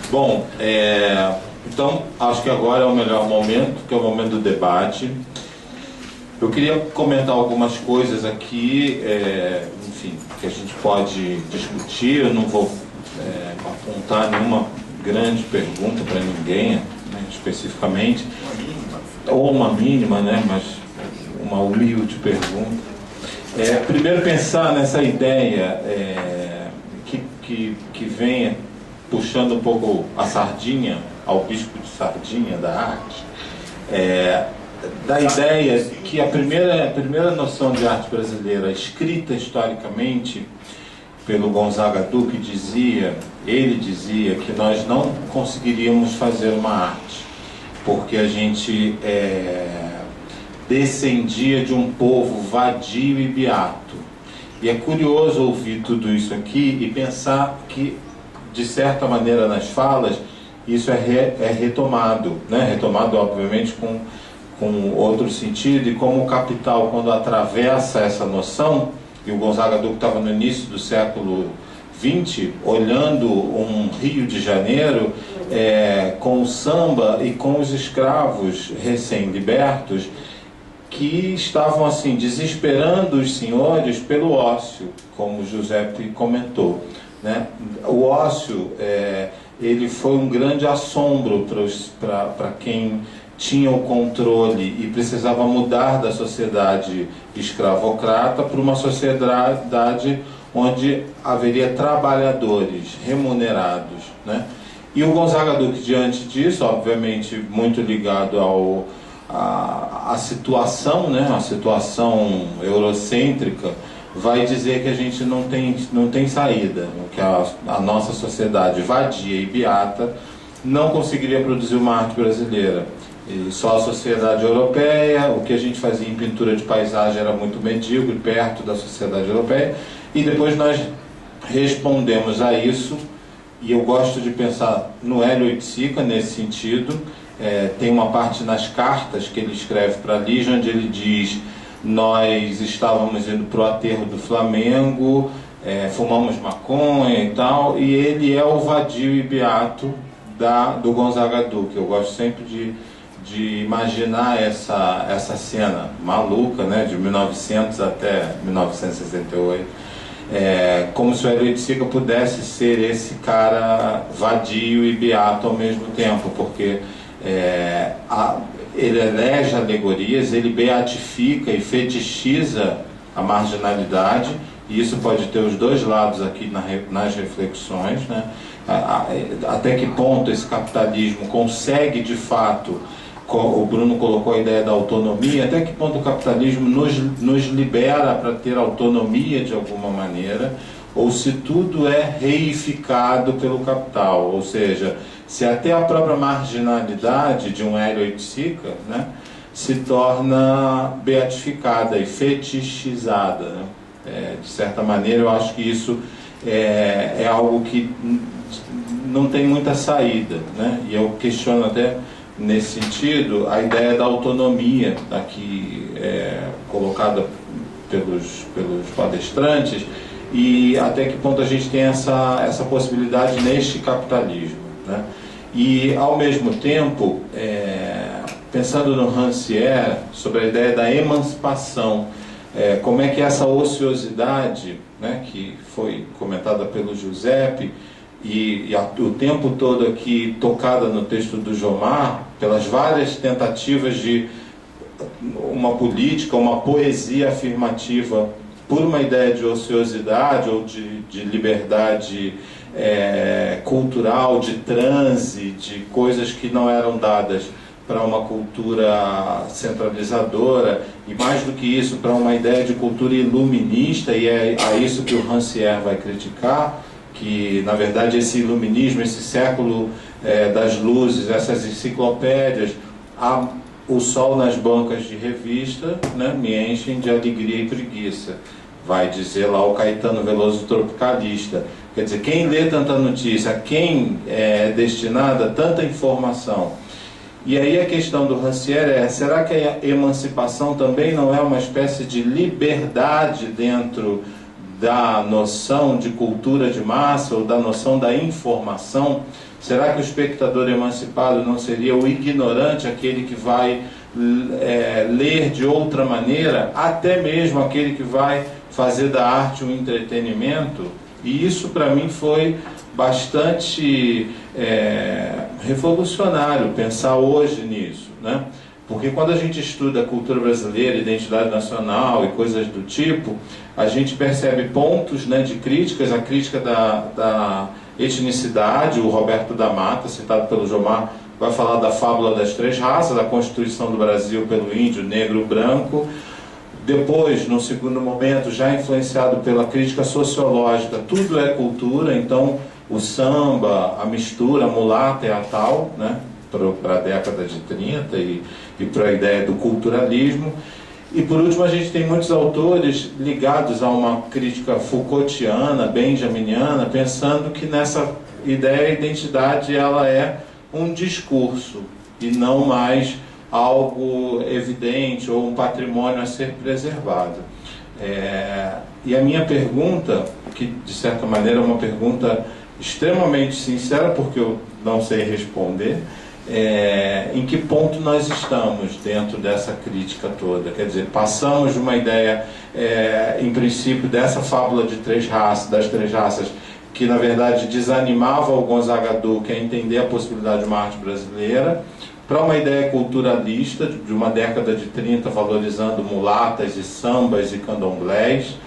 Bom, então acho que agora é o melhor momento, que é o momento do debate. Eu queria comentar algumas coisas aqui, enfim, que a gente pode discutir. Eu não vou apontar nenhuma grande pergunta para ninguém, né, especificamente, ou uma mínima, né, mas uma humilde pergunta. Primeiro pensar nessa ideia que venha puxando um pouco a sardinha, ao bispo de sardinha da arte, da ideia que a primeira noção de arte brasileira, escrita historicamente pelo Gonzaga Duque, ele dizia que nós não conseguiríamos fazer uma arte, porque a gente descendia de um povo vadio e beato. E é curioso ouvir tudo isso aqui e pensar que, de certa maneira, nas falas, isso é retomado, né? Retomado, obviamente, com outro sentido, e como o Capital, quando atravessa essa noção, e o Gonzaga Duque estava no início do século XX, olhando um Rio de Janeiro com o samba e com os escravos recém-libertos, que estavam assim desesperando os senhores pelo ócio, como o Giuseppe comentou, né? O ócio ele foi um grande assombro para quem tinha o controle e precisava mudar da sociedade escravocrata para uma sociedade onde haveria trabalhadores remunerados, né? E o Gonzaga Duque, diante disso, obviamente muito ligado a situação, né, a situação eurocêntrica, vai dizer que a gente não tem saída, que a nossa sociedade vadia e beata não conseguiria produzir uma arte brasileira. E só a sociedade europeia, o que a gente fazia em pintura de paisagem era muito medíocre, perto da sociedade europeia, e depois nós respondemos a isso, e eu gosto de pensar no Hélio Oiticica nesse sentido. Tem uma parte nas cartas que ele escreve para Lígia, onde ele diz: nós estávamos indo para o aterro do Flamengo, fumamos maconha e tal, e ele é o vadio e beato do Gonzaga Duque. Eu gosto sempre de imaginar essa cena maluca, né, de 1900 até 1968, como se o Hélio Oiticica pudesse ser esse cara vadio e beato ao mesmo tempo, porque ele elege alegorias, ele beatifica e fetichiza a marginalidade, e isso pode ter os dois lados aqui nas reflexões, né? Até que ponto esse capitalismo consegue de fato, o Bruno colocou a ideia da autonomia, até que ponto o capitalismo nos libera para ter autonomia de alguma maneira, ou se tudo é reificado pelo capital, ou seja, se até a própria marginalidade de um Hélio Oiticica, né, se torna beatificada e fetichizada, né? De certa maneira, eu acho que isso é algo que não tem muita saída, né? E eu questiono até, nesse sentido, a ideia da autonomia aqui colocada pelos palestrantes, e até que ponto a gente tem essa possibilidade neste capitalismo, né? E, ao mesmo tempo, pensando no Rancière, sobre a ideia da emancipação, como é que essa ociosidade, né, que foi comentada pelo Giuseppe, e o tempo todo aqui tocada no texto do Jomar, pelas várias tentativas de uma política, uma poesia afirmativa por uma ideia de ociosidade ou de liberdade cultural, de transe, de coisas que não eram dadas para uma cultura centralizadora, e mais do que isso, para uma ideia de cultura iluminista, e é a isso que o Rancière vai criticar, que na verdade esse iluminismo, esse século das luzes, essas enciclopédias, o sol nas bancas de revista, né, me enchem de alegria e preguiça, vai dizer lá o Caetano Veloso tropicalista. Quer dizer, quem lê tanta notícia, a quem é destinada tanta informação? E aí a questão do Rancière será que a emancipação também não é uma espécie de liberdade dentro da noção de cultura de massa ou da noção da informação? Será que o espectador emancipado não seria o ignorante, aquele que vai ler de outra maneira, até mesmo aquele que vai fazer da arte um entretenimento? E isso para mim foi bastante revolucionário pensar hoje nisso, né? Porque quando a gente estuda a cultura brasileira, identidade nacional e coisas do tipo, a gente percebe pontos, né, de críticas, a crítica da etnicidade. O Roberto da Mata, citado pelo Jomar, vai falar da fábula das três raças, da constituição do Brasil pelo índio, negro, branco. Depois, no segundo momento, já influenciado pela crítica sociológica, tudo é cultura, então o samba, a mistura, a mulata é a tal, né, para a década de 30 e para a ideia do culturalismo. E por último, a gente tem muitos autores ligados a uma crítica Foucaultiana, benjaminiana, pensando que nessa ideia a identidade ela é um discurso e não mais algo evidente ou um patrimônio a ser preservado. E a minha pergunta, que de certa maneira é uma pergunta extremamente sincera, porque eu não sei responder, em que ponto nós estamos dentro dessa crítica toda? Quer dizer, passamos de uma ideia, em princípio, dessa fábula de das três raças, que na verdade desanimava o Gonzaga Duque a entender a possibilidade de uma arte brasileira, para uma ideia culturalista de uma década de 30 valorizando mulatas e sambas e candomblés,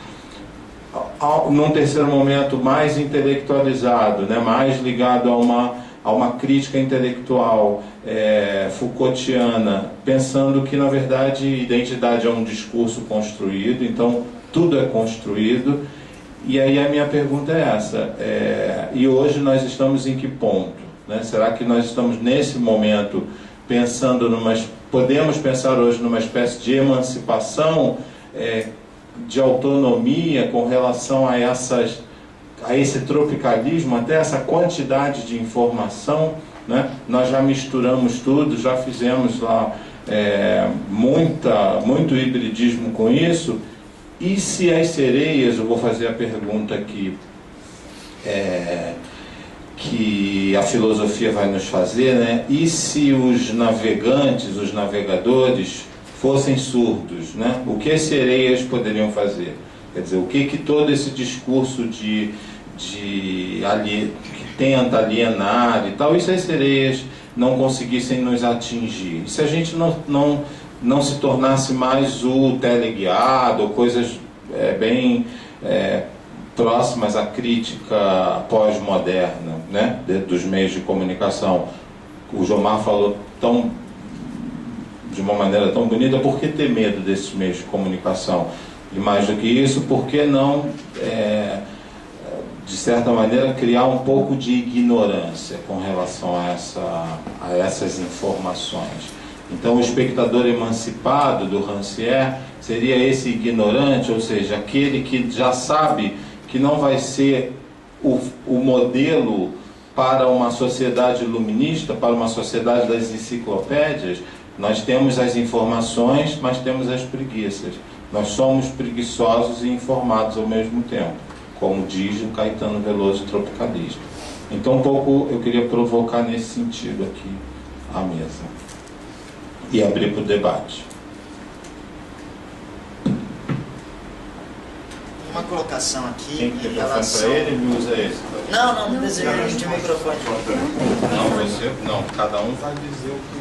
num terceiro momento mais intelectualizado, né, mais ligado a uma crítica intelectual Foucaultiana, pensando que na verdade identidade é um discurso construído, então tudo é construído. E aí a minha pergunta é essa, e hoje nós estamos em que ponto, né? Será que nós estamos nesse momento pensando podemos pensar hoje numa espécie de emancipação, de autonomia com relação a esse tropicalismo, até essa quantidade de informação, né? Nós já misturamos tudo, já fizemos lá muito hibridismo com isso. E se as sereias, eu vou fazer a pergunta aqui, que a filosofia vai nos fazer, né? E se os navegantes, os navegadores, fossem surdos, né? O que as sereias poderiam fazer? Quer dizer, o que todo esse discurso que tenta alienar e tal, e se as sereias não conseguissem nos atingir? E se a gente não se tornasse mais o teleguiado, ou coisas bem próximas à crítica pós-moderna, né, dos meios de comunicação? O Jomar falou de uma maneira tão bonita, por que ter medo desses meios de comunicação? E mais do que isso, por que não, de certa maneira, criar um pouco de ignorância com relação a essas informações? Então, o espectador emancipado do Rancière seria esse ignorante, ou seja, aquele que já sabe que não vai ser o modelo para uma sociedade iluminista, para uma sociedade das enciclopédias. Nós temos as informações, mas temos as preguiças. Nós somos preguiçosos e informados ao mesmo tempo, como diz o Caetano Veloso, tropicalista. Então, um pouco eu queria provocar nesse sentido aqui a mesa e abrir para o debate. Uma colocação aqui. Tem que ter microfone para ele, ele usa esse. Não desejo de microfone. Não, cada um vai dizer o que...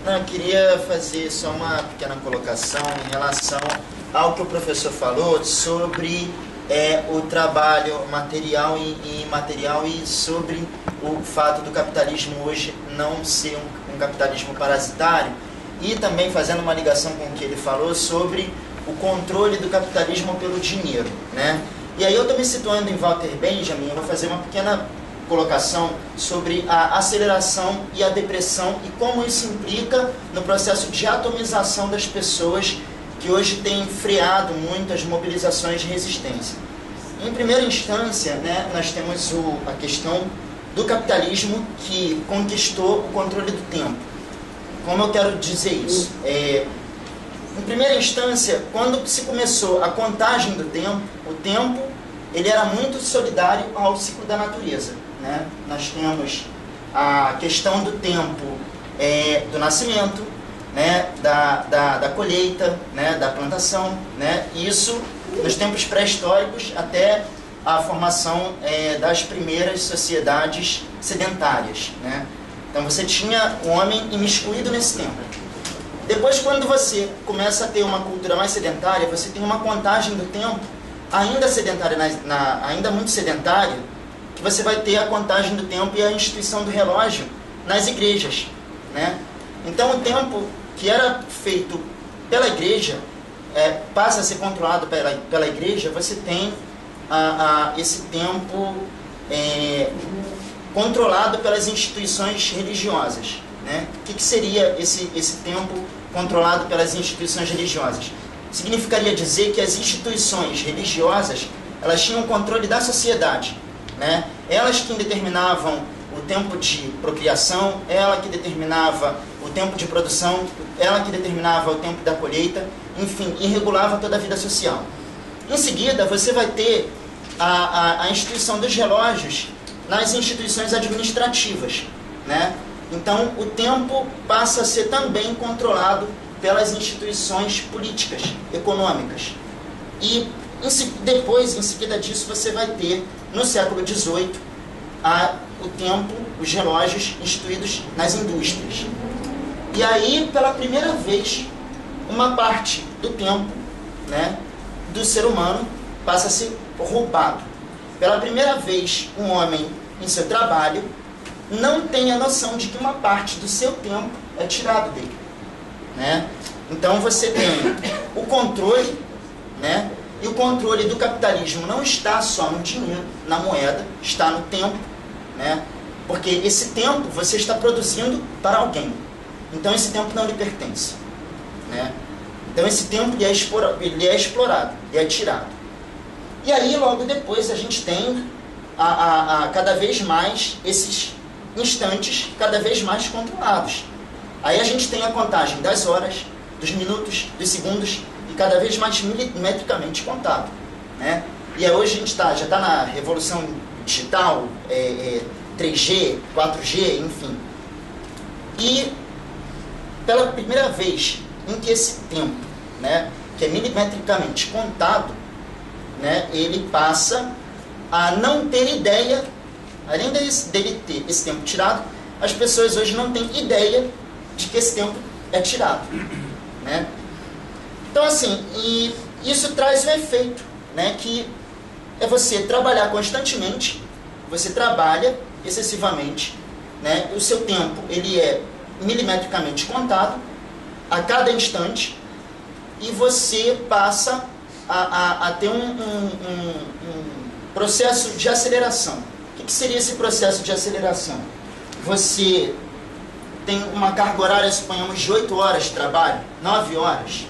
Não, eu queria fazer só uma pequena colocação em relação ao que o professor falou sobre o trabalho material e imaterial, e sobre o fato do capitalismo hoje não ser um capitalismo parasitário, e também fazendo uma ligação com o que ele falou sobre o controle do capitalismo pelo dinheiro, né? E aí eu estou me situando em Walter Benjamin, eu vou fazer uma pequena colocação sobre a aceleração e a depressão e como isso implica no processo de atomização das pessoas, que hoje tem freado muito as mobilizações de resistência. Em primeira instância, né, nós temos a questão do capitalismo que conquistou o controle do tempo. Como eu quero dizer isso? Em primeira instância, quando se começou a contagem do tempo, o tempo ele era muito solidário ao ciclo da natureza, né? Nós temos a questão do tempo do nascimento, né? da colheita, né? Da plantação, né? Isso nos tempos pré-históricos até a formação das primeiras sociedades sedentárias, né? Então você tinha o homem imiscuído nesse tempo. Depois, quando você começa a ter uma cultura mais sedentária, você tem uma contagem do tempo ainda sedentária, ainda muito sedentária, que você vai ter a contagem do tempo e a instituição do relógio nas igrejas, né? Então o tempo que era feito pela igreja passa a ser controlado pela igreja. Você tem esse tempo controlado pelas instituições religiosas, né? O que seria esse tempo controlado pelas instituições religiosas? Significaria dizer que as instituições religiosas, elas tinham controle da sociedade, né? Elas que determinavam o tempo de procriação, ela que determinava o tempo de produção, ela que determinava o tempo da colheita, enfim, e regulava toda a vida social. Em seguida, você vai ter a instituição dos relógios nas instituições administrativas, né? Então, o tempo passa a ser também controlado pelas instituições políticas, econômicas. E depois, em seguida disso, você vai ter, no século XVIII, o tempo, os relógios instituídos nas indústrias. E aí, pela primeira vez, uma parte do tempo, né, do ser humano passa a ser roubado. Pela primeira vez, um homem, em seu trabalho, não tem a noção de que uma parte do seu tempo é tirado dele, né? Então você tem o controle, né? E o controle do capitalismo não está só no dinheiro, na moeda, está no tempo, né? Porque esse tempo você está produzindo para alguém. Então esse tempo não lhe pertence, né? Então esse tempo ele é explorado, ele é tirado. E aí logo depois a gente tem cada vez mais esses instantes cada vez mais controlados. Aí a gente tem a contagem das horas, dos minutos, dos segundos e cada vez mais milimetricamente contado, né? E aí hoje a gente já está na revolução digital, 3G, 4G, enfim. E pela primeira vez em que esse tempo, né, que é milimetricamente contado, né, ele passa a não ter ideia, além dele ter esse tempo tirado, as pessoas hoje não têm ideia de que esse tempo é tirado, né? Então assim, e isso traz um efeito, né, que é você trabalhar constantemente, você trabalha excessivamente, né, o seu tempo ele é milimetricamente contado a cada instante e você passa a ter um processo de aceleração. O que seria esse processo de aceleração? Você tem uma carga horária, suponhamos, de 8 horas de trabalho, 9 horas,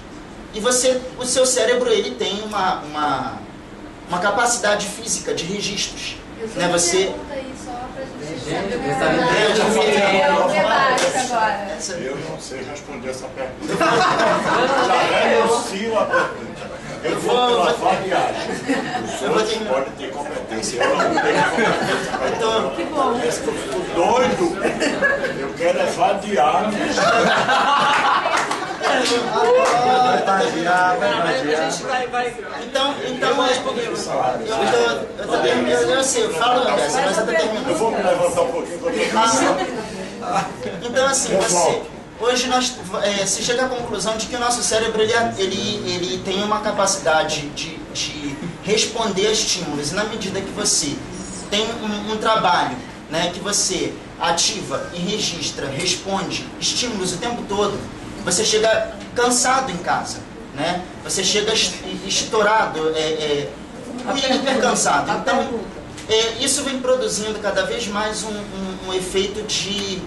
e o seu cérebro ele tem uma capacidade física de registros. Né? Você... Eu não sei responder essa pergunta. Já renuncio a pergunta. Eu vou pela variagem. Os outros podem ter competência. Eu não tenho competência. Então, que bom. Eu fico doido. Eu quero vadiar. Eu falo dessa, mas eu tô terminando. Eu vou me levantar um pouquinho. Então assim, hoje se chega à conclusão de que o nosso cérebro ele tem uma capacidade de responder a estímulos. E na medida que você tem um trabalho, né, que você ativa e registra, responde estímulos o tempo todo, você chega cansado em casa, né? Você chega estourado, hiper cansado. Então, isso vem produzindo cada vez mais um efeito de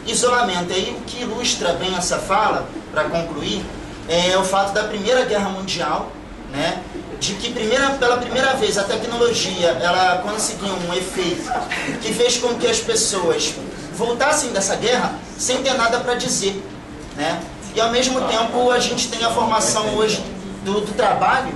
isolamento. E aí, o que ilustra bem essa fala, para concluir, é o fato da Primeira Guerra Mundial, né? De que pela primeira vez a tecnologia ela conseguiu um efeito que fez com que as pessoas voltassem dessa guerra sem ter nada para dizer, né? e ao mesmo tempo a gente tem a formação hoje do trabalho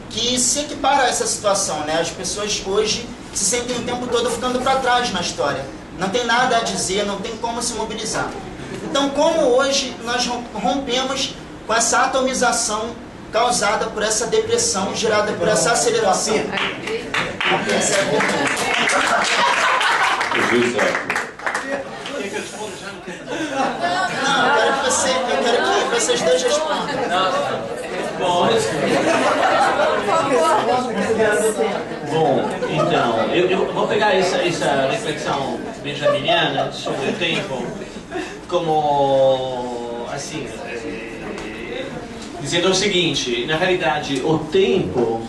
que se equipara a essa situação, né? As pessoas hoje se sentem o tempo todo ficando para trás na história, não tem nada a dizer, não tem como se mobilizar. Então, como hoje nós rompemos com essa atomização causada por essa depressão, gerada por essa aceleração? Não, eu quero que vocês dois respondam. Bom, então, eu vou pegar essa reflexão benjaminiana sobre o tempo como, assim, dizendo o seguinte: na realidade, o tempo,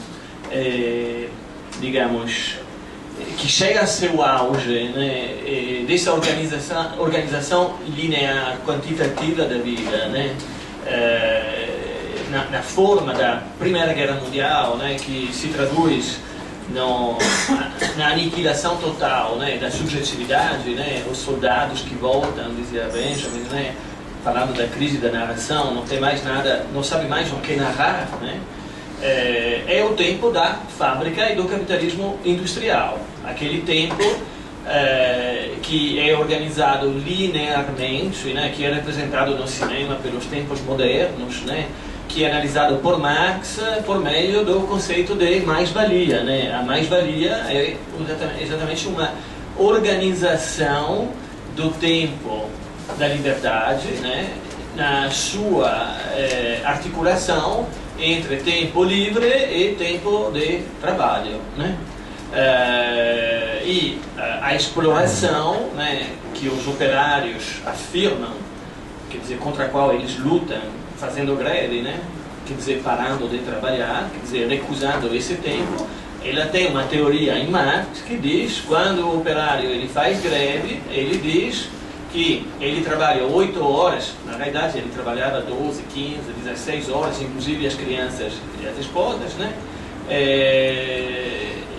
digamos, que chega a seu auge, né, dessa organização linear, quantitativa da vida, né, na forma da Primeira Guerra Mundial, né, que se traduz na aniquilação total, né, da subjetividade, né, os soldados que voltam, dizia Benjamin, né, falando da crise da narração, não tem mais nada, não sabe mais o que narrar, né, é o tempo da fábrica e do capitalismo industrial, aquele tempo que é organizado linearmente, né, que é representado no cinema pelos tempos modernos, né, que é analisado por Marx por meio do conceito de mais-valia, né? A mais-valia é exatamente uma organização do tempo da liberdade, né, na sua articulação entre tempo livre e tempo de trabalho, né? E a exploração, né, que os operários afirmam, quer dizer, contra a qual eles lutam fazendo greve, né, quer dizer, parando de trabalhar, quer dizer, recusando esse tempo, ela tem uma teoria em Marx que diz, quando o operário ele faz greve, ele diz que ele trabalha 8 horas, na realidade ele trabalhava 12, 15, 16 horas, inclusive as crianças e as esposas, né?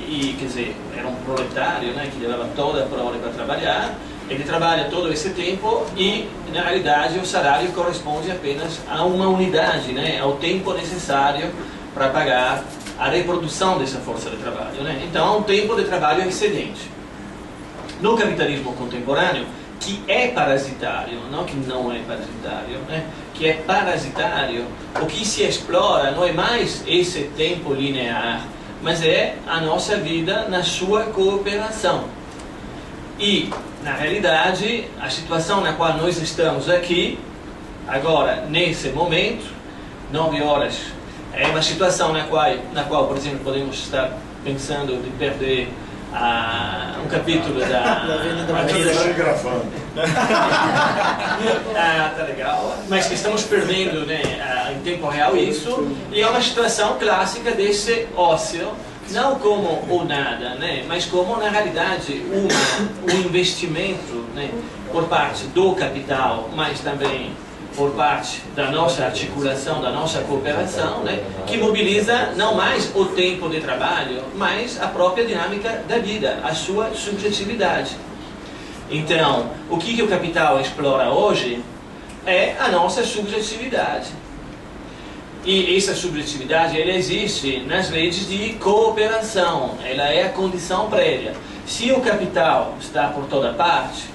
E, quer dizer, era um proletário, né, que levava toda a prole para trabalhar, ele trabalha todo esse tempo e, na realidade, o salário corresponde apenas a uma unidade, né, ao tempo necessário para pagar a reprodução dessa força de trabalho, né? Então, há um tempo de trabalho excedente. No capitalismo contemporâneo, que é parasitário, não que não é parasitário, né? Que é parasitário, o que se explora não é mais esse tempo linear, mas é a nossa vida na sua cooperação. E, na realidade, a situação na qual nós estamos aqui, agora, nesse momento, 9 horas, é uma situação na qual, por exemplo, podemos estar pensando de perder um capítulo da tá legal, mas que estamos perdendo, né, em tempo real isso, e é uma situação clássica desse ócio, não como o nada, né, mas como na realidade um investimento, né, por parte do capital, mas também por parte da nossa articulação, da nossa cooperação, né, que mobiliza não mais o tempo de trabalho, mas a própria dinâmica da vida, a sua subjetividade. Então, o que o capital explora hoje é a nossa subjetividade. E essa subjetividade, ela existe nas redes de cooperação, ela é a condição prévia. Se o capital está por toda parte,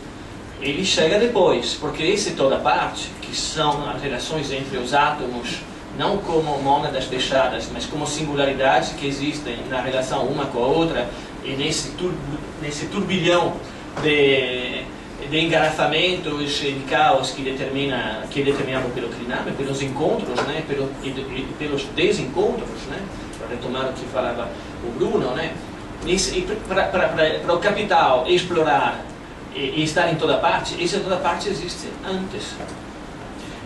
ele chega depois, porque esse toda parte, que são as relações entre os átomos, não como mônadas fechadas, mas como singularidades que existem na relação uma com a outra, e nesse turbilhão de engarrafamentos e de caos que é determinado pelo Kliname, pelos encontros, né, pelos desencontros, né, para retomar o que falava o Bruno, né, para o capital explorar e estar em toda parte, essa toda parte existe antes.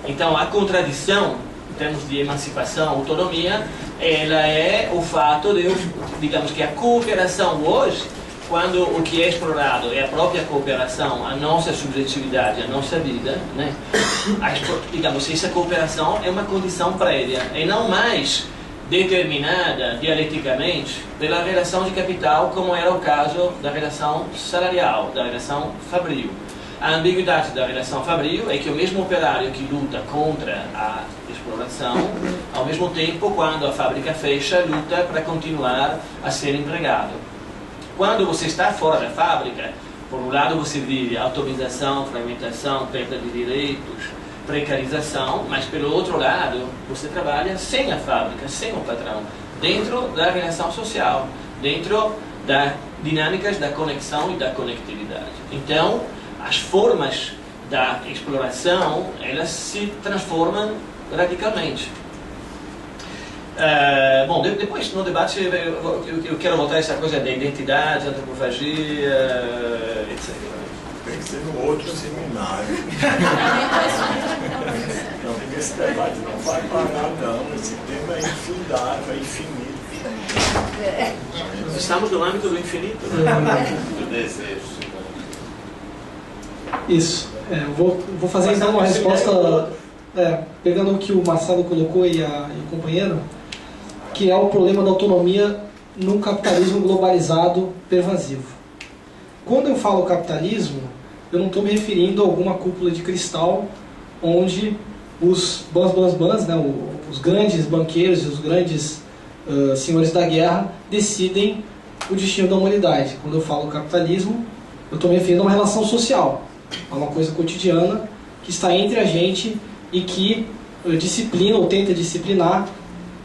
Então, a contradição, em termos de emancipação, autonomia, ela é o fato de, digamos que a cooperação hoje, quando o que é explorado é a própria cooperação, a nossa subjetividade, a nossa vida, né? Digamos, essa cooperação é uma condição prévia, e não mais determinada dialeticamente pela relação de capital, como era o caso da relação salarial, da relação fabril. A ambiguidade da relação fabril é que o mesmo operário que luta contra a exploração, ao mesmo tempo, quando a fábrica fecha, luta para continuar a ser empregado. Quando você está fora da fábrica, por um lado você vive atomização, fragmentação, perda de direitos, precarização, mas pelo outro lado você trabalha sem a fábrica, sem o patrão, dentro da relação social, dentro das dinâmicas da conexão e da conectividade. Então, as formas da exploração, elas se transformam radicalmente. Bom, depois no debate eu quero voltar a essa coisa da identidade, antropofagia, etc. Tem que ser no outro seminário. Não, esse debate não vai parar, não. Esse tema é infindável, é infinito. Estamos no âmbito do infinito, do desejo. Isso. Vou fazer então uma resposta pegando o que o Marcelo colocou e o companheiro, que é o problema da autonomia num capitalismo globalizado pervasivo. Quando eu falo capitalismo, eu não estou me referindo a alguma cúpula de cristal onde os bans, né, os grandes banqueiros e os grandes senhores da guerra decidem o destino da humanidade. Quando eu falo capitalismo, eu estou me referindo a uma relação social, a uma coisa cotidiana que está entre a gente e que disciplina ou tenta disciplinar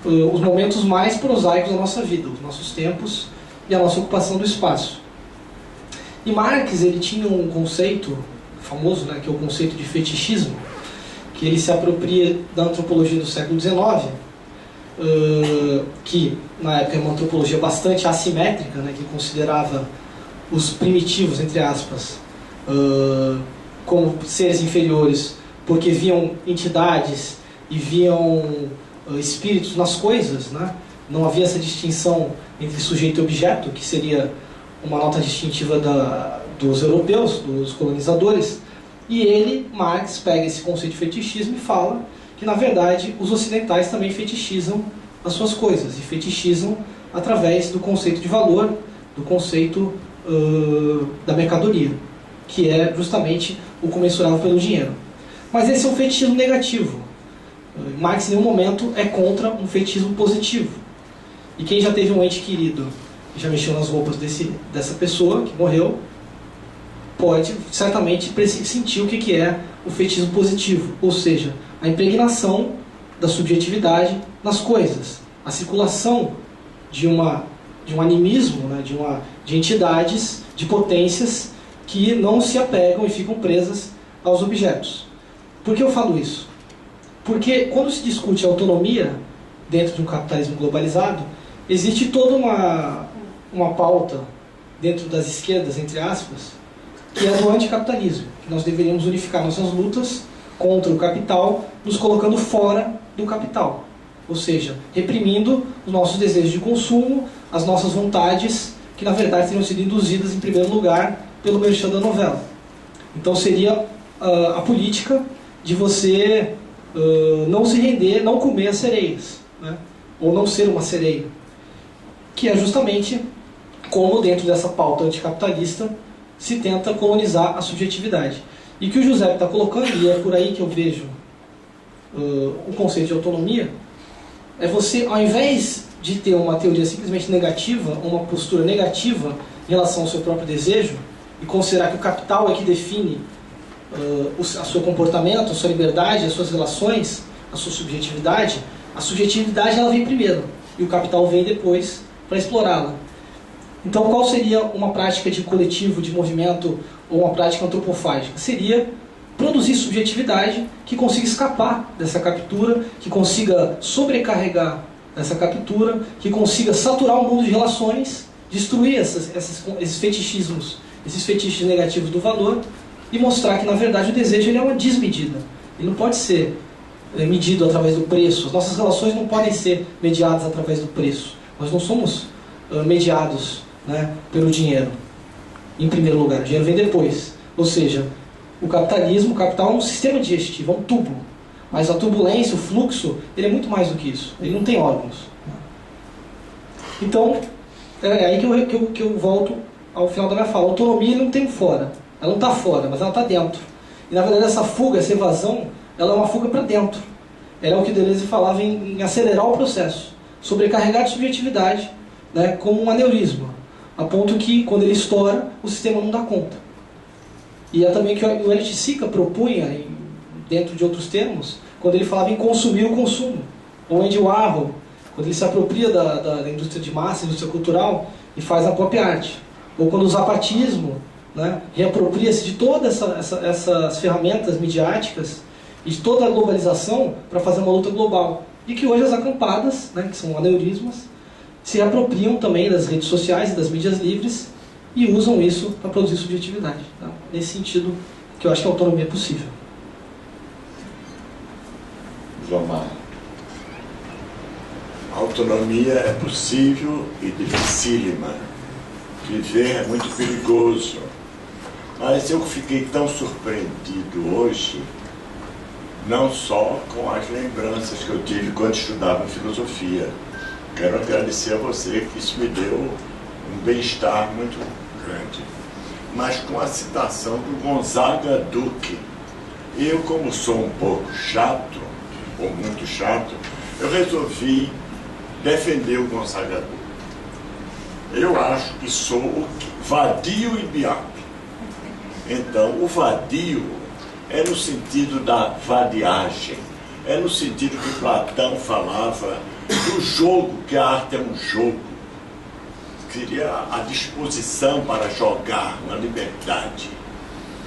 os momentos mais prosaicos da nossa vida, os nossos tempos e a nossa ocupação do espaço. E Marx, ele tinha um conceito famoso, né, que é o conceito de fetichismo, que ele se apropria da antropologia do século XIX, que na época é uma antropologia bastante assimétrica, né, que considerava os primitivos, entre aspas, como seres inferiores, porque viam entidades e viam espíritos nas coisas, né? Não havia essa distinção entre sujeito e objeto, que seria uma nota distintiva dos europeus, dos colonizadores. E ele, Marx, pega esse conceito de fetichismo e fala que, na verdade, os ocidentais também fetichizam as suas coisas, e fetichizam através do conceito de valor, do conceito da mercadoria, que é justamente o comensurável pelo dinheiro. Mas esse é um fetichismo negativo. Marx, em nenhum momento, é contra um fetichismo positivo. E quem já teve um ente querido e já mexeu nas roupas dessa pessoa que morreu, pode certamente sentir o que é o fetichismo positivo, ou seja, a impregnação da subjetividade nas coisas, a circulação de um animismo, né, de entidades, de potências que não se apegam e ficam presas aos objetos. Por que eu falo isso? Porque quando se discute autonomia dentro de um capitalismo globalizado, existe toda uma pauta dentro das esquerdas, entre aspas, que é do anticapitalismo, que nós deveríamos unificar nossas lutas contra o capital, nos colocando fora do capital, ou seja, reprimindo os nossos desejos de consumo, as nossas vontades, que na verdade teriam sido induzidas em primeiro lugar pelo merchan da novela. Então seria a política de você não se render, não comer as sereias, né? Ou não ser uma sereia, que é justamente como dentro dessa pauta anticapitalista se tenta colonizar a subjetividade. E que o José está colocando, e é por aí que eu vejo o conceito de autonomia, é você, ao invés de ter uma teoria simplesmente negativa, uma postura negativa em relação ao seu próprio desejo, e considerar que o capital é que define o seu comportamento, a sua liberdade, as suas relações, a sua subjetividade, a subjetividade ela vem primeiro e o capital vem depois para explorá-la. Então, qual seria uma prática de coletivo, de movimento, ou uma prática antropofágica? Seria produzir subjetividade que consiga escapar dessa captura, que consiga sobrecarregar essa captura, que consiga saturar o mundo de relações, destruir esses fetichismos, esses fetiches negativos do valor, e mostrar que, na verdade, o desejo ele é uma desmedida. Ele não pode ser medido através do preço. As nossas relações não podem ser mediadas através do preço. Nós não somos mediados, né, pelo dinheiro, em primeiro lugar. O dinheiro vem depois. Ou seja, o capital é um sistema digestivo, é um tubo, Mas a turbulência, o fluxo, ele é muito mais do que isso. Ele não tem órgãos. Então, é aí que eu volto ao final da minha fala. A autonomia não tem fora. Ela não está fora, mas ela está dentro. E na verdade essa fuga, essa evasão, ela é uma fuga para dentro. Ela é o que Deleuze falava em acelerar o processo. Sobrecarregar de subjetividade, né, como um aneurisma. A ponto que, quando ele estoura, o sistema não dá conta. E é também que o Elliott Sica propunha, dentro de outros termos, quando ele falava em consumir o consumo. Ou Andy Warhol, quando ele se apropria da indústria de massa, indústria cultural, e faz a própria arte. Ou quando o zapatismo, né, reapropria-se de todas essas ferramentas midiáticas e de toda a globalização para fazer uma luta global. E que hoje as acampadas, né, que são aneurismas, se apropriam também das redes sociais e das mídias livres e usam isso para produzir subjetividade. Tá? Nesse sentido que eu acho que a autonomia é possível. João Mário. A autonomia é possível e dificílima. Viver é muito perigoso. Mas eu fiquei tão surpreendido hoje, não só com as lembranças que eu tive quando estudava filosofia. Quero agradecer a você, que isso me deu um bem-estar muito grande. Mas com a citação do Gonzaga Duque. Eu, como sou um pouco chato, ou muito chato, eu resolvi defender o Gonzaga Duque. Eu acho que sou vadio e beato. Então, o vadio é no sentido da vadiagem, é no sentido que Platão falava do jogo, que a arte é um jogo. Seria a disposição para jogar, uma liberdade.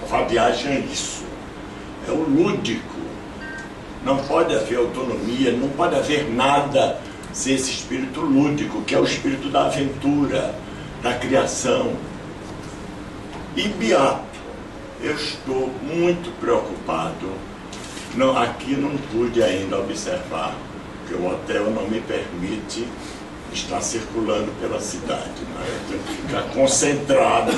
A vadiagem é isso, é o lúdico. Não pode haver autonomia, não pode haver nada sem esse espírito lúdico, que é o espírito da aventura, da criação. E beato, eu estou muito preocupado. Não, aqui não pude ainda observar, porque o hotel não me permite estar circulando pela cidade. Né? Eu tenho que ficar concentrado,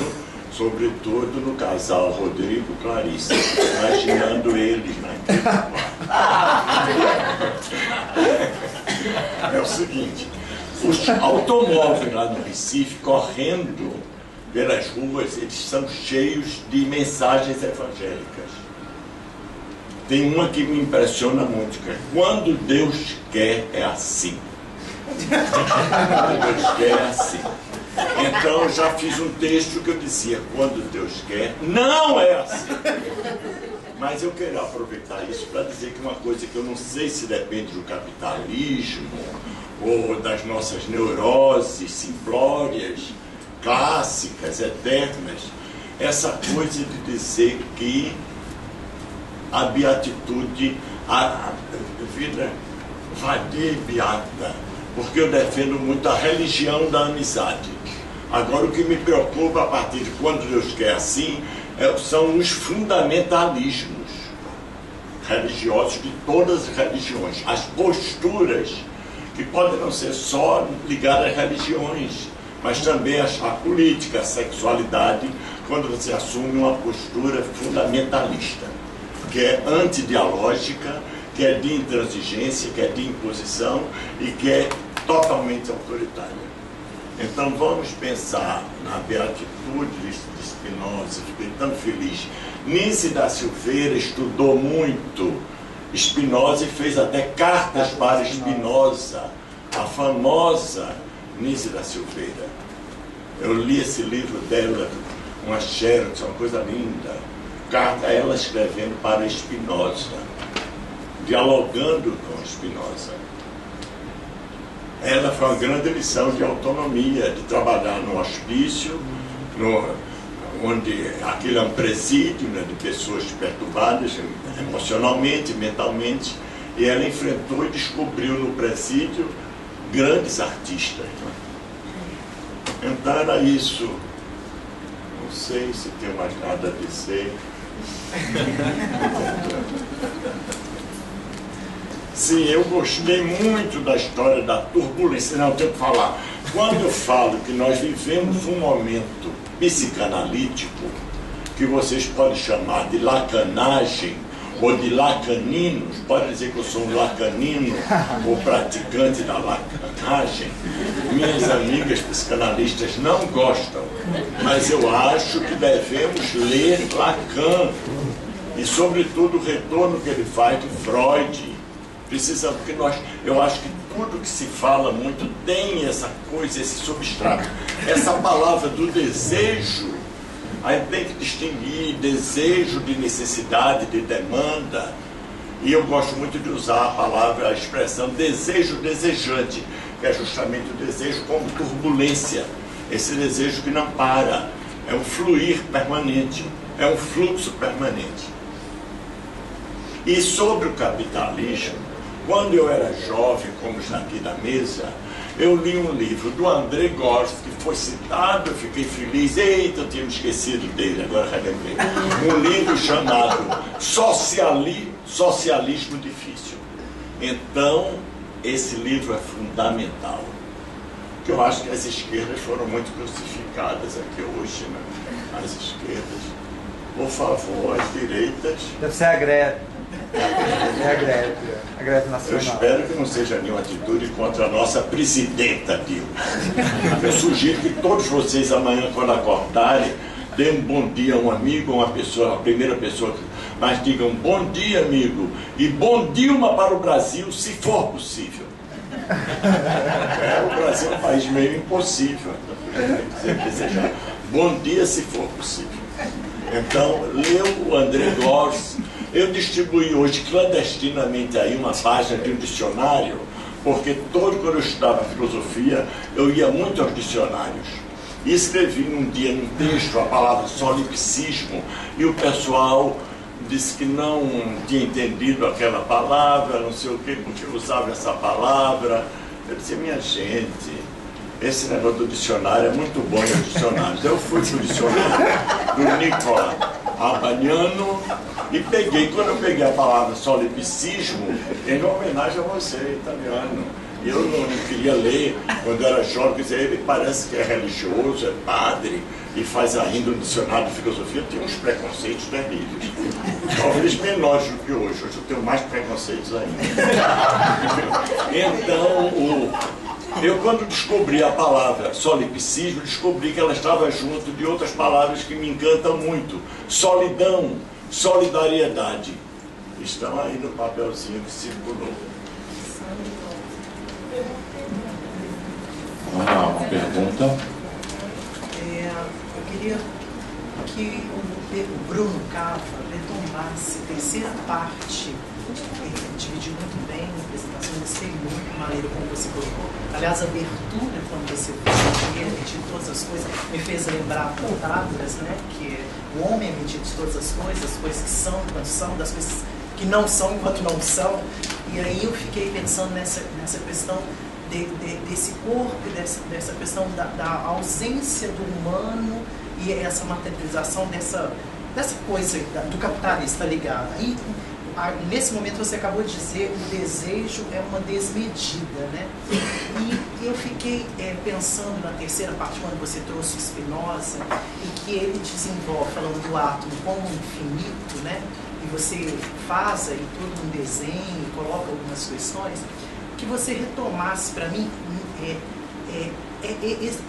sobretudo no casal Rodrigo e Clarice, imaginando eles naquele quarto. É o seguinte, os automóveis lá no Recife, correndo pelas ruas, eles são cheios de mensagens evangélicas. Tem uma que me impressiona muito, que é: quando Deus quer, é assim. Quando Deus quer, é assim. Então eu já fiz um texto que eu dizia: quando Deus quer, não é assim. Mas eu quero aproveitar isso para dizer que uma coisa que eu não sei se depende do capitalismo ou das nossas neuroses simplórias, clássicas, eternas, essa coisa de dizer que a beatitude, a vida vadia e beata, porque eu defendo muito a religião da amizade. Agora, o que me preocupa a partir de quando Deus quer assim, são os fundamentalismos religiosos de todas as religiões, as posturas que podem não ser só ligadas às religiões, mas também a política, a sexualidade, quando você assume uma postura fundamentalista, que é antidialógica, que é de intransigência, que é de imposição e que é totalmente autoritária. Então vamos pensar na beatitude de Spinoza. Fiquei tão feliz. Níce da Silveira estudou muito Spinoza e fez até cartas para Spinoza, a famosa Níce da Silveira. Eu li esse livro dela, uma xerox, uma coisa linda. Carta ela escrevendo para Spinoza, dialogando com Spinoza. Ela foi uma grande lição de autonomia, de trabalhar no hospício, onde aquilo é um presídio, né, de pessoas perturbadas emocionalmente, mentalmente, e ela enfrentou e descobriu no presídio grandes artistas. Né? Então era isso. Não sei se tem mais nada a dizer. Sim, eu gostei muito da história da turbulência. Não, eu tenho que falar. Quando eu falo que nós vivemos um momento psicanalítico, que vocês podem chamar de lacanagem ou de lacaninos, pode dizer que eu sou um lacanino ou praticante da lacanagem. Minhas amigas psicanalistas não gostam, mas eu acho que devemos ler Lacan e, sobretudo, o retorno que ele faz de Freud. Precisa, porque eu acho que tudo que se fala muito tem essa coisa, esse substrato. Essa palavra do desejo, a gente tem que distinguir desejo de necessidade, de demanda. E eu gosto muito de usar a palavra, a expressão desejo desejante, que é justamente o desejo como turbulência. Esse desejo que não para, é um fluir permanente, é um fluxo permanente. E sobre o capitalismo, quando eu era jovem, como está aqui na mesa, eu li um livro do André Gorz, que foi citado, eu fiquei feliz. Eita, eu tinha me esquecido dele, agora relembrei. Um livro chamado Socialismo Difícil. Então, esse livro é fundamental. Porque eu acho que as esquerdas foram muito crucificadas aqui hoje, né? As esquerdas. Por favor, as direitas. Deve ser a greve. A greve nacional. Eu espero que não seja nenhuma atitude contra a nossa presidenta Dilma. Eu sugiro que todos vocês amanhã, quando acordarem, deem um bom dia a um amigo, a uma pessoa, a primeira pessoa, mas digam bom dia, amigo, e bom Dilma para o Brasil, se for possível. O Brasil é um país meio impossível, desejar bom dia se for possível. Então, leu o André Gorz. Eu distribuí hoje clandestinamente aí uma página de um dicionário, porque quando eu estudava filosofia, eu ia muito aos dicionários. E escrevi num dia, num texto, a palavra solipsismo, e o pessoal disse que não tinha entendido aquela palavra, não sei o quê, porque eu usava essa palavra. Eu disse, minha gente, esse negócio do dicionário é muito bom nos dicionários. Eu fui para o dicionário do Nicola Abaniano e peguei, quando eu peguei a palavra solipsismo, em homenagem a você, italiano. Eu não queria ler, quando eu era jovem, ele parece que é religioso, é padre, e faz ainda um dicionário de filosofia. Eu tinha uns preconceitos terríveis, talvez menores do que hoje. Hoje eu tenho mais preconceitos ainda. Então, eu quando descobri a palavra solipsismo, descobri que ela estava junto de outras palavras que me encantam muito. Solidão, solidariedade. Estão aí no papelzinho que circulou. Uma pergunta. Eu queria que o Bruno Cava retomasse a terceira parte. Ele dividiu muito bem a apresentação, gostei muito da maneira como você colocou. Aliás, a abertura, quando você fez de todas as coisas, me fez lembrar Protágoras, né? Que o homem é medido de todas as coisas que são quando são, das coisas que não são enquanto não são. E aí eu fiquei pensando nessa questão desse corpo, dessa questão da ausência do humano e essa materialização dessa coisa do capitalista ligada. E nesse momento você acabou de dizer o desejo é uma desmedida, né? E eu fiquei pensando na terceira parte, quando você trouxe Spinoza, e que ele desenvolve, falando do átomo como infinito, né? E você faz aí todo um desenho, coloca algumas questões, que você retomasse para mim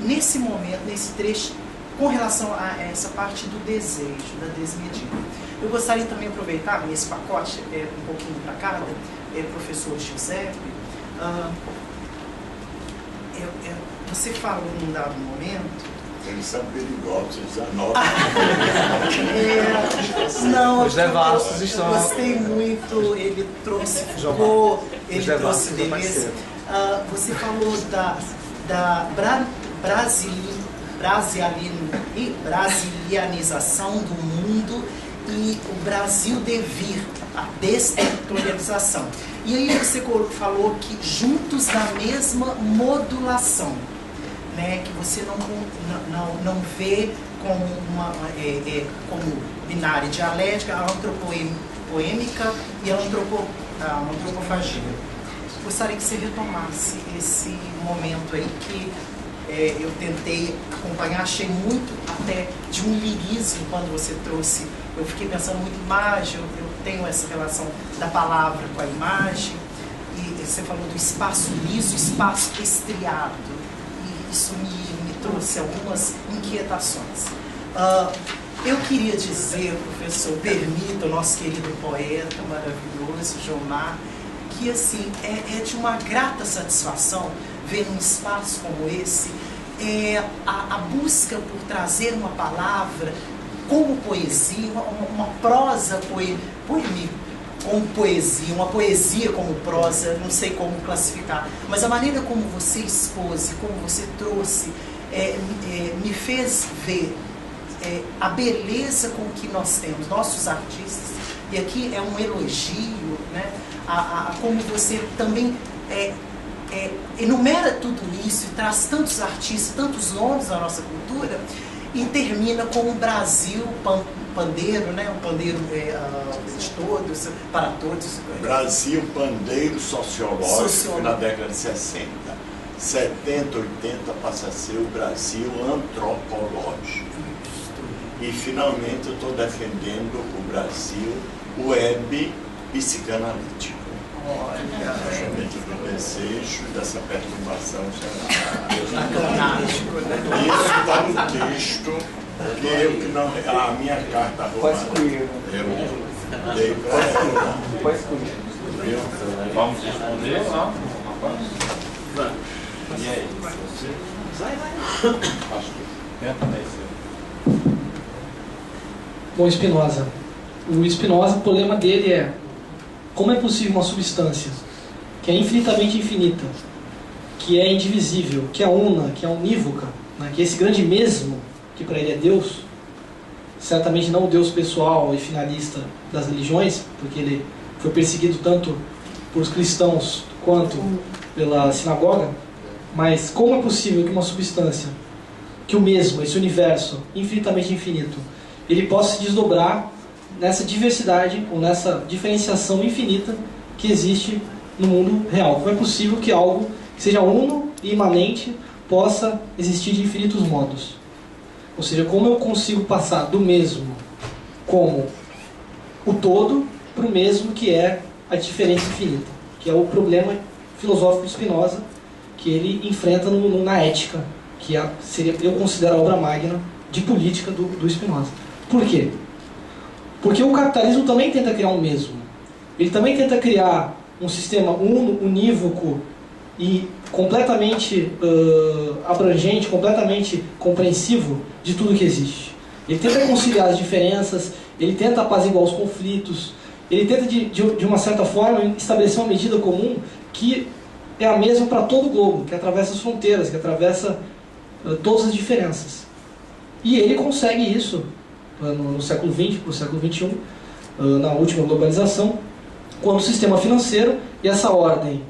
nesse momento, nesse trecho, com relação a essa parte do desejo, da desmedida. Eu gostaria também de aproveitar nesse pacote, um pouquinho para cada, professor Giuseppe, você falou num dado momento. Eles são perigosos, eles anotam. Não, os devassos estão. Eu gostei muito, ele trouxe beleza. Você falou da brasilianização do mundo e o Brasil devir, a desterritorialização. E aí você falou que juntos na mesma modulação, né, que você não vê como como binária dialética, a antropoêmica e a antropofagia. Gostaria que você retomasse esse momento aí que eu tentei acompanhar, achei muito até de um lirismo quando você trouxe. Eu fiquei pensando muito em imagem, eu tenho essa relação da palavra com a imagem, e você falou do espaço liso, espaço estriado, e isso me trouxe algumas inquietações. Eu queria dizer, professor, permita, o nosso querido poeta maravilhoso, Jomar, que assim, é de uma grata satisfação ver num espaço como esse a busca por trazer uma palavra como poesia, uma prosa como poesia, uma poesia como prosa, não sei como classificar, mas a maneira como você expôs e como você trouxe me fez ver a beleza com que nós temos, nossos artistas, e aqui é um elogio, né, a como você também enumera tudo isso e traz tantos artistas, tantos nomes da nossa cultura, e termina com o Brasil pandeiro, né, um pandeiro de todos, para todos. Brasil pandeiro sociológico na década de 60. 70, 80 passa a ser o Brasil antropológico. E finalmente eu estou defendendo o Brasil web psicanalítico. Olha, justamente do desejo, dessa perturbação geral. né? Isso está no texto, que eu que não. A minha carta romana. Eu dei para ela. Vamos responder ou não? Vamos. E aí? Vai. Acho que tenta nesse. Bom, Spinoza. O Spinoza, o problema dele é como é possível uma substância que é infinitamente infinita, que é indivisível, que é una, que é unívoca, né, que é esse grande mesmo, que para ele é Deus, certamente não o Deus pessoal e finalista das religiões, porque ele foi perseguido tanto por cristãos quanto pela sinagoga, mas como é possível que uma substância, que o mesmo, esse universo infinitamente infinito, ele possa se desdobrar nessa diversidade ou nessa diferenciação infinita que existe no mundo real? Como é possível que algo que seja uno e imanente possa existir de infinitos modos? Ou seja, como eu consigo passar do mesmo como o todo para o mesmo que é a diferença infinita, que é o problema filosófico de Spinoza, que ele enfrenta na ética, que seria, eu considero a obra magna de política do Spinoza. Por quê? Porque o capitalismo também tenta criar um mesmo. Ele também tenta criar um sistema unívoco e completamente abrangente, completamente compreensivo de tudo que existe. Ele tenta conciliar as diferenças, ele tenta apaziguar os conflitos, ele tenta, de uma certa forma, estabelecer uma medida comum que é a mesma para todo o globo, que atravessa as fronteiras, que atravessa todas as diferenças. E ele consegue isso no século XX para o século XXI, na última globalização, quando o sistema financeiro e essa ordem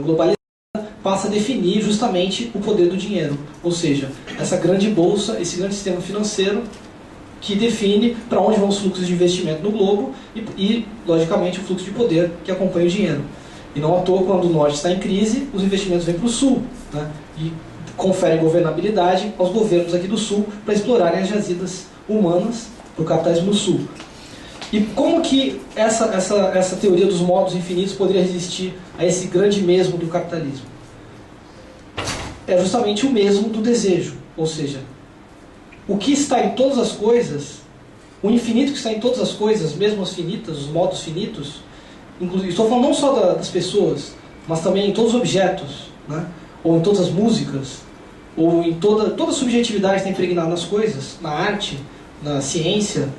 globalizada passa a definir justamente o poder do dinheiro. Ou seja, essa grande bolsa, esse grande sistema financeiro que define para onde vão os fluxos de investimento no globo e, logicamente, o fluxo de poder que acompanha o dinheiro. E não à toa, quando o norte está em crise, os investimentos vêm para o sul, né? E conferem governabilidade aos governos aqui do sul para explorarem as jazidas humanas do capitalismo no sul. E como que essa teoria dos modos infinitos poderia resistir a esse grande mesmo do capitalismo? É justamente o mesmo do desejo, ou seja, o que está em todas as coisas, o infinito que está em todas as coisas, mesmo as finitas, os modos finitos, inclusive, estou falando não só das pessoas, mas também em todos os objetos, né? Ou em todas as músicas, ou em toda a subjetividade que está impregnada nas coisas, na arte, na ciência,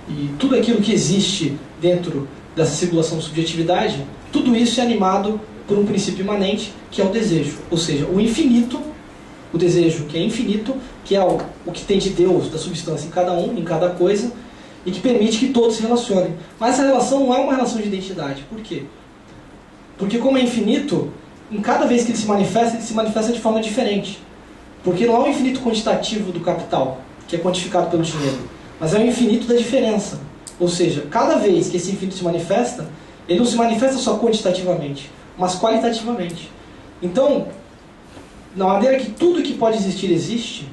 e tudo aquilo que existe dentro dessa circulação de subjetividade, tudo isso é animado por um princípio imanente, que é o desejo. Ou seja, o infinito, o desejo que é infinito, que é o que tem de Deus, da substância em cada um, em cada coisa, e que permite que todos se relacionem. Mas essa relação não é uma relação de identidade. Por quê? Porque como é infinito, em cada vez que ele se manifesta de forma diferente. Porque não é o infinito quantitativo do capital, que é quantificado pelo dinheiro, mas é o infinito da diferença. Ou seja, cada vez que esse infinito se manifesta, ele não se manifesta só quantitativamente, mas qualitativamente. Então, na maneira que tudo que pode existir existe,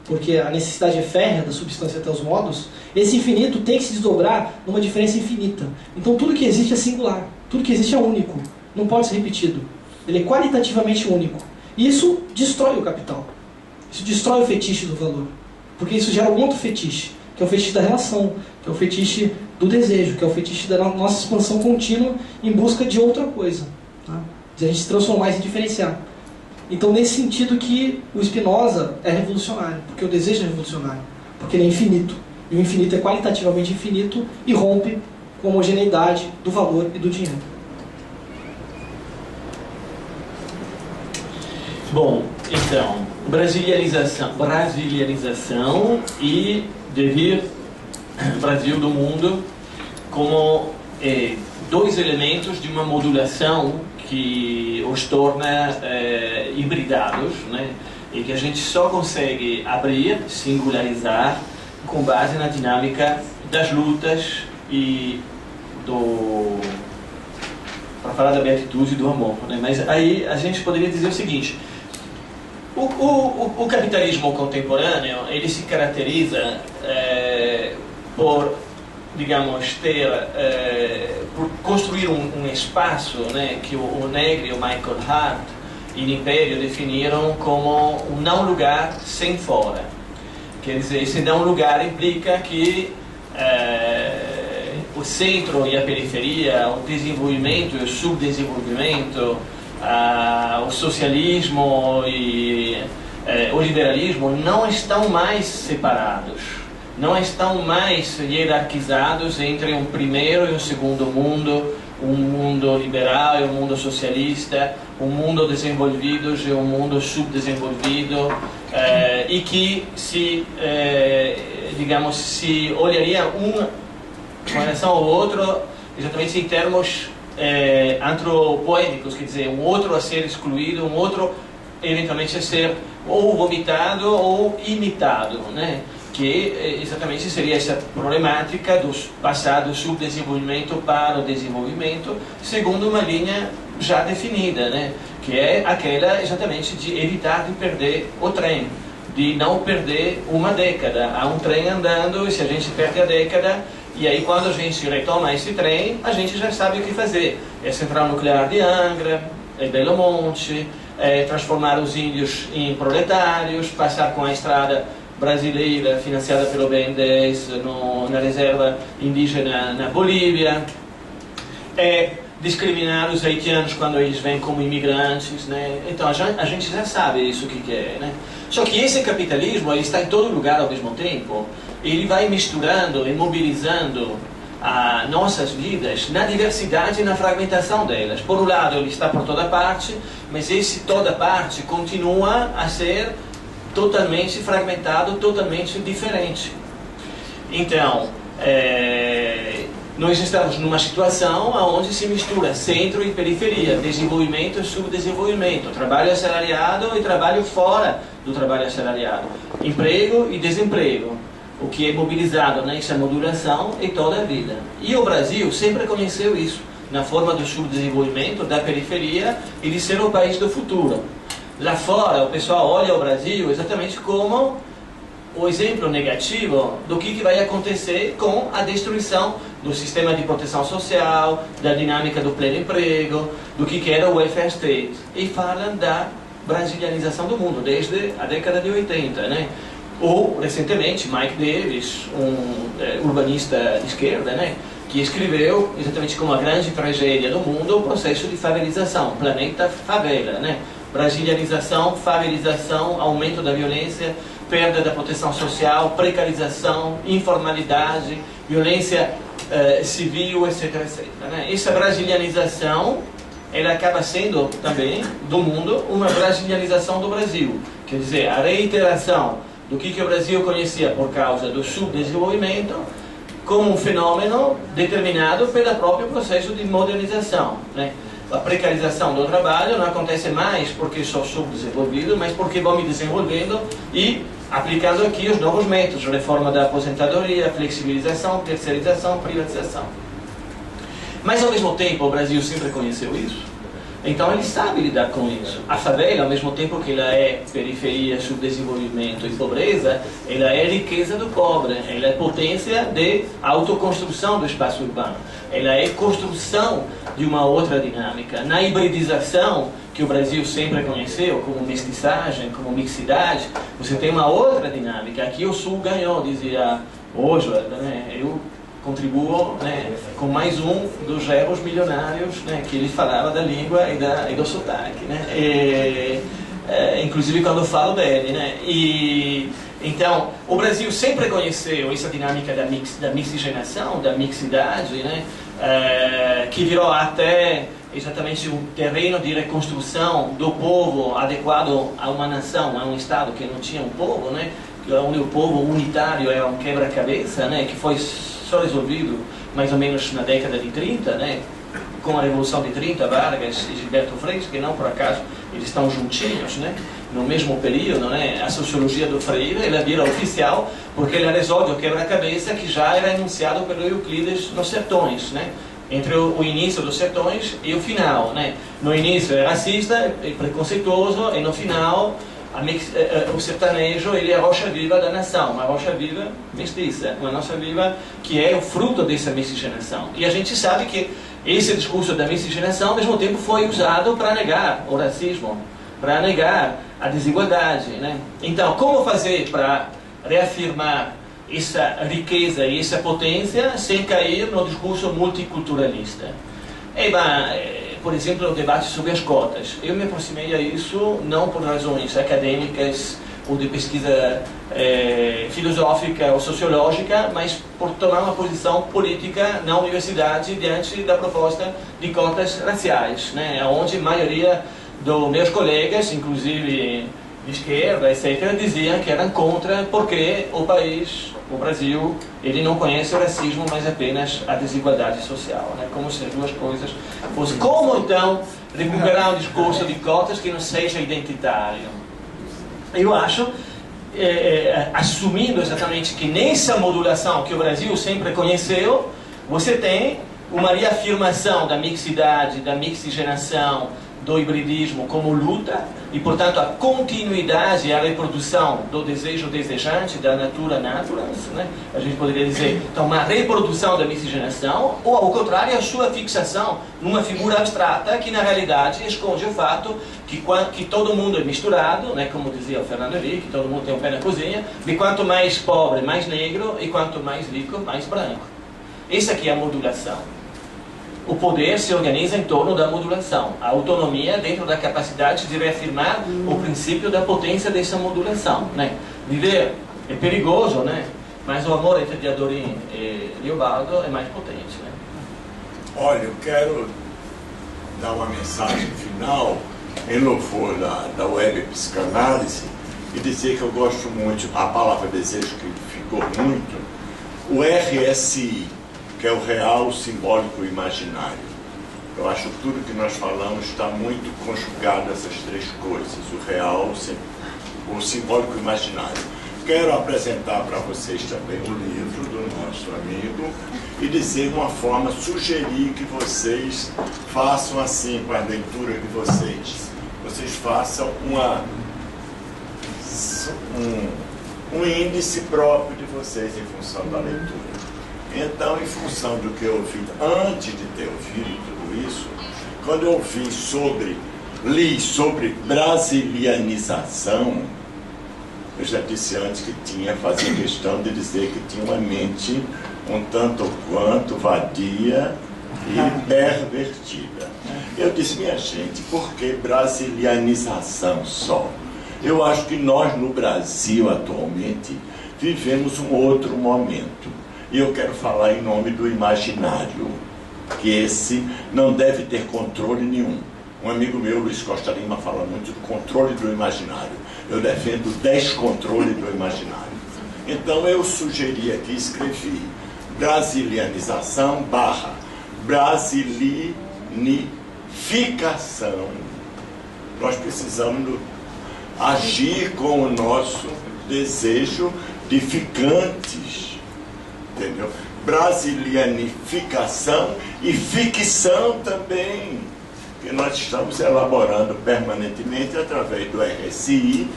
porque a necessidade é férrea da substância até os modos, esse infinito tem que se desdobrar numa diferença infinita. Então tudo que existe é singular, tudo que existe é único, não pode ser repetido. Ele é qualitativamente único. E isso destrói o capital. Isso destrói o fetiche do valor. Porque isso gera um outro fetiche, que é o fetiche da relação, que é o fetiche do desejo, que é o fetiche da nossa expansão contínua em busca de outra coisa. Tá? De a gente se transformar e se diferenciar. Então, nesse sentido que o Spinoza é revolucionário, porque o desejo é revolucionário, porque ele é infinito. E o infinito é qualitativamente infinito e rompe com a homogeneidade do valor e do dinheiro. Bom, então, brasilianização e devir Brasil do mundo como dois elementos de uma modulação que os torna hibridados, né? E que a gente só consegue abrir, singularizar, com base na dinâmica das lutas e para falar da beatitude e do amor, né? Mas aí a gente poderia dizer o seguinte: o capitalismo contemporâneo, ele se caracteriza por, digamos, por construir um espaço, né, que o Negri e o Michael Hart em Império definiram como um não lugar sem fora. Quer dizer, esse não lugar implica que o centro e a periferia, o desenvolvimento e o subdesenvolvimento, o socialismo e o liberalismo não estão mais separados, não estão mais hierarquizados entre um primeiro e um segundo mundo, um mundo liberal e um mundo socialista, um mundo desenvolvido e um mundo subdesenvolvido, e que digamos, se olharia um com relação ao outro exatamente em termos antropoédicos, quer dizer, um outro a ser excluído, um outro eventualmente a ser ou vomitado ou imitado, né? Que exatamente seria essa problemática do passado subdesenvolvimento para o desenvolvimento, segundo uma linha já definida, né? Que é aquela exatamente de evitar de perder o trem, de não perder uma década. Há um trem andando e se a gente perde a década, e aí quando a gente retoma esse trem, a gente já sabe o que fazer. É a central nuclear de Angra, é Belo Monte, é transformar os índios em proletários, passar com a estrada brasileira financiada pelo BNDES na reserva indígena na Bolívia, é discriminar os haitianos quando eles vêm como imigrantes, né? Então a gente já sabe isso que é, né? Só que esse capitalismo, ele está em todo lugar ao mesmo tempo. Ele vai misturando e mobilizando nossas vidas na diversidade e na fragmentação delas. Por um lado, ele está por toda parte, mas esse toda parte continua a ser totalmente fragmentado, totalmente diferente. Então, nós estamos numa situação onde se mistura centro e periferia, desenvolvimento e subdesenvolvimento, trabalho assalariado e trabalho fora do trabalho assalariado, emprego e desemprego, o que é mobilizado nessa modulação é toda a vida. E o Brasil sempre conheceu isso, na forma do subdesenvolvimento, da periferia e de ser o país do futuro. Lá fora, o pessoal olha o Brasil exatamente como o exemplo negativo do que vai acontecer com a destruição do sistema de proteção social, da dinâmica do pleno emprego, do que era o welfare state. E falam da brasilianização do mundo, desde a década de 80, né? Ou, recentemente, Mike Davis, um urbanista de esquerda, né, que escreveu exatamente como a grande tragédia do mundo o processo de favelização, planeta favela, né? Brasilianização, favelização, aumento da violência, perda da proteção social, precarização, informalidade, violência civil, etc, etc, né? Essa brasilianização, ela acaba sendo também, do mundo, uma brasilianização do Brasil. Quer dizer, a reiteração do que o Brasil conhecia por causa do subdesenvolvimento como um fenômeno determinado pelo próprio processo de modernização, né? A precarização do trabalho não acontece mais porque sou subdesenvolvido, mas porque vou me desenvolvendo e aplicando aqui os novos métodos, reforma da aposentadoria, flexibilização, terceirização, privatização. Mas ao mesmo tempo o Brasil sempre conheceu isso. Então ele sabe lidar com isso. A favela, ao mesmo tempo que ela é periferia, subdesenvolvimento e pobreza, ela é riqueza do pobre, ela é potência de autoconstrução do espaço urbano, ela é construção de uma outra dinâmica. Na hibridização, que o Brasil sempre conheceu como mestiçagem, como mixidade, você tem uma outra dinâmica. Aqui o Sul ganhou, dizia Oswald, né? Eu contribuo, né, com mais um dos erros milionários, né, que ele falava da língua e do sotaque, né? Inclusive quando eu falo dele, né? Então, o Brasil sempre conheceu essa dinâmica da mixigenação, da mixidade, né? Que virou até exatamente um terreno de reconstrução do povo adequado a uma nação, a um Estado que não tinha um povo, né? Onde o povo unitário era um quebra-cabeça, né? Que foi só resolvido mais ou menos na década de 30, né? Com a Revolução de 30, Vargas e Gilberto Freixo, que não por acaso eles estão juntinhos, né? No mesmo período, né? A sociologia do Freire, ela vira oficial porque ela resolve o quebra-cabeça que já era enunciado pelo Euclides nos Sertões, né? Entre o início dos Sertões e o final, né? No início é racista e preconceituoso, e no final o sertanejo, ele é a rocha viva da nação, uma rocha viva mestiça, uma rocha viva que é o fruto dessa miscigenação. E a gente sabe que esse discurso da miscigenação, ao mesmo tempo, foi usado para negar o racismo, para negar a desigualdade, né? Então, como fazer para reafirmar essa riqueza e essa potência sem cair no discurso multiculturalista? Por exemplo, o debate sobre as cotas. Eu me aproximei a isso não por razões acadêmicas ou de pesquisa filosófica ou sociológica, mas por tomar uma posição política na universidade diante da proposta de cotas raciais, né? Onde a maioria dos meus colegas, inclusive de esquerda, etc., diziam que eram contra porque o país, o Brasil, ele não conhece o racismo, mas apenas a desigualdade social, né? Como se as duas coisas fossem. Como então recuperar um discurso de cotas que não seja identitário? Eu acho, assumindo exatamente que nessa modulação que o Brasil sempre conheceu, você tem uma reafirmação da mixidade, da mixigenação, do hibridismo como luta, e portanto a continuidade e a reprodução do desejo desejante, da natura naturans, né? A gente poderia dizer, então, uma reprodução da miscigenação, ou ao contrário, a sua fixação numa figura abstrata que na realidade esconde o fato que todo mundo é misturado, né? Como dizia o Fernando Henrique, todo mundo tem um pé na cozinha, e quanto mais pobre, mais negro, e quanto mais rico, mais branco. Essa aqui é a modulação. O poder se organiza em torno da modulação, a autonomia dentro da capacidade de reafirmar o princípio da potência dessa modulação, né? Viver é perigoso, né? Mas o amor entre Diadorim e Leobaldo é mais potente, né? Olha, eu quero dar uma mensagem final em louvor da web psicanálise e dizer que eu gosto muito, a palavra desejo que ficou muito, o RSI, que é o real, simbólico e imaginário. Eu acho que tudo que nós falamos está muito conjugado a essas três coisas, o real, o simbólico e o imaginário. Quero apresentar para vocês também o livro do nosso amigo e dizer uma forma, sugerir que vocês façam assim com a leitura de vocês. Vocês façam um índice próprio de vocês em função da leitura. Então, em função do que eu ouvi, antes de ter ouvido tudo isso, quando eu li sobre brasilianização, eu já disse antes que fazia questão de dizer que tinha uma mente um tanto quanto vadia e pervertida. Eu disse, minha gente, por que brasilianização só? Eu acho que nós no Brasil atualmente vivemos um outro momento. E eu quero falar em nome do imaginário, que esse não deve ter controle nenhum. Um amigo meu, Luiz Costa Lima, fala muito do controle do imaginário. Eu defendo descontrole do imaginário. Então eu sugeri aqui, escrevi brasilianização / brasilinificação. Nós precisamos agir com o nosso desejo de ficantes. Entendeu? Brasilianificação e ficção também. porque nós estamos elaborando permanentemente, através do RSI,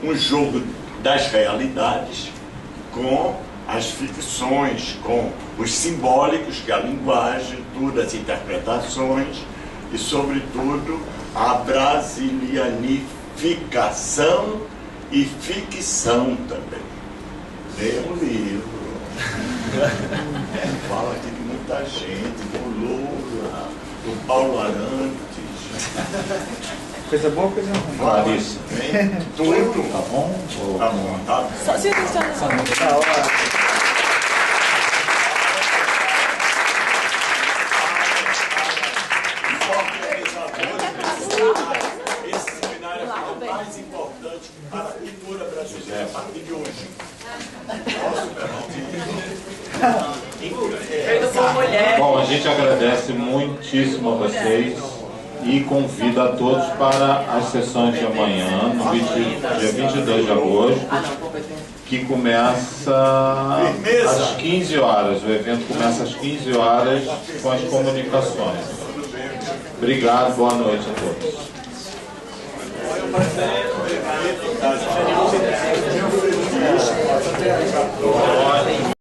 um jogo das realidades com as ficções, com os simbólicos, que é a linguagem, todas as interpretações e, sobretudo, a brasilianificação e ficção também. Leia um livro. Fala aqui de muita gente, do Lula, do Paulo Arantes. Coisa boa, coisa ruim. Clarice. Tudo. Tá bom? Tá bom, tá bom. Só se você Da hora. Esse seminário é o mais importante para a cultura brasileira a partir de hoje. feito por mulher. Bom, a gente agradece muitíssimo a vocês e convida a todos para as sessões de amanhã, no dia 22 de agosto, que começa às 15 horas. O evento começa às 15 horas com as comunicações. Obrigado, boa noite a todos.